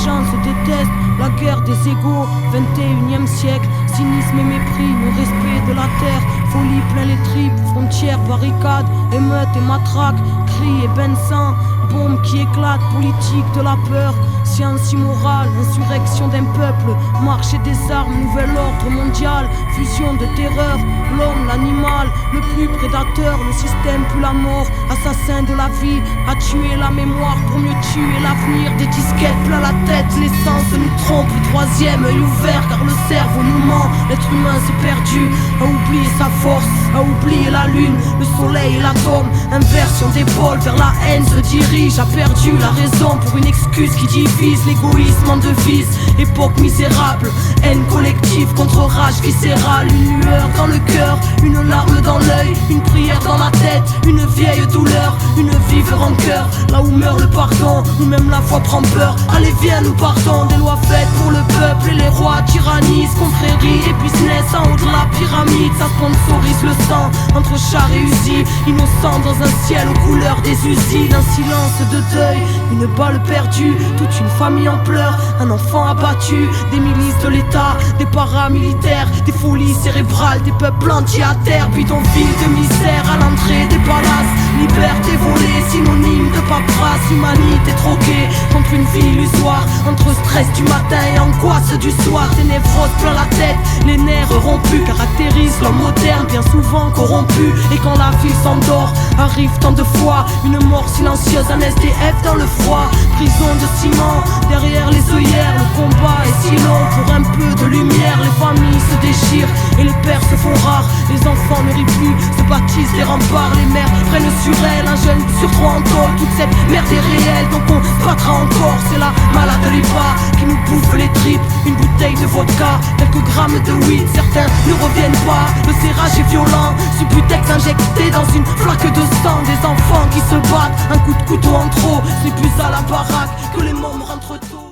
gens se détestent, la guerre des égaux, 21e siècle, cynisme et mépris, non-respect de la terre, folie plein les tripes, frontières, barricades, émeutes et matraques, cris et bains de sang, bombes qui éclatent, politique de la peur, science immorale, insurrection d'un peuple, marché des armes, nouvel ordre mondial, fusion de terreur, l'homme, l'animal, le plus prédateur, le système plus la mort, assassin de la vie, a tué la mémoire pour mieux tuer l'avenir, des disquettes plein la tête, l'essence nous trompe, le troisième œil ouvert car le cerveau nous ment, l'être humain s'est perdu, a oublié sa force, a oublié la lune, le soleil et l'atome, inversion d'épaule vers la haine se dirige, a perdu la raison pour une excuse qui divise, l'égoïsme en devise, époque misérable, haine collective contre rage viscérale, une lueur dans le cœur, une larme dans l'œil, une prière dans la tête, une vieille douleur, une vive rancœur, là où meurt le pardon, où même la foi prend peur, allez viens nous partons, des lois faites pour le peuple et les rois tyrannisent, confréries et business en haut de la pyramide, ça sponsorise le sang, entre chars et usines, innocents dans un ciel aux couleurs des usines, un silence de deuil, une balle perdue, toute une famille en pleurs, un enfant abattu, des milices de l'État, des paramilitaires, des folies cérébrales, des peuples entiers à terre, bidonville de misère à l'entrée des palaces, liberté volée, synonyme de paperasse, humanité troquée contre une vie illusoire, entre stress du matin et angoisse du soir, des névroses plein la tête, les nerfs rompus caractérisent l'homme moderne, bien souvent corrompu, et quand la ville s'endort, arrive tant de fois une mort silencieuse, un SDF dans le froid, prison de ciment, derrière les œillères, le combat est si long, pour un peu de lumière, les familles se déchirent, et les pères se font rares, les enfants ne rient plus, se baptisent des remparts, les mères prennent sur elles, un jeune sur trois en tôle, toute cette merde est réelle, donc on se battra encore, c'est la malade de l'IPA qui nous bouffe les tripes, une bouteille de vodka, quelques grammes de weed, certains ne reviennent pas, le serrage est violent, Subutex injecté dans une flaque de sang, des enfants qui se battent, un coup de couteau en trop, c'est plus à la baraque que les mômes rentrent tôt.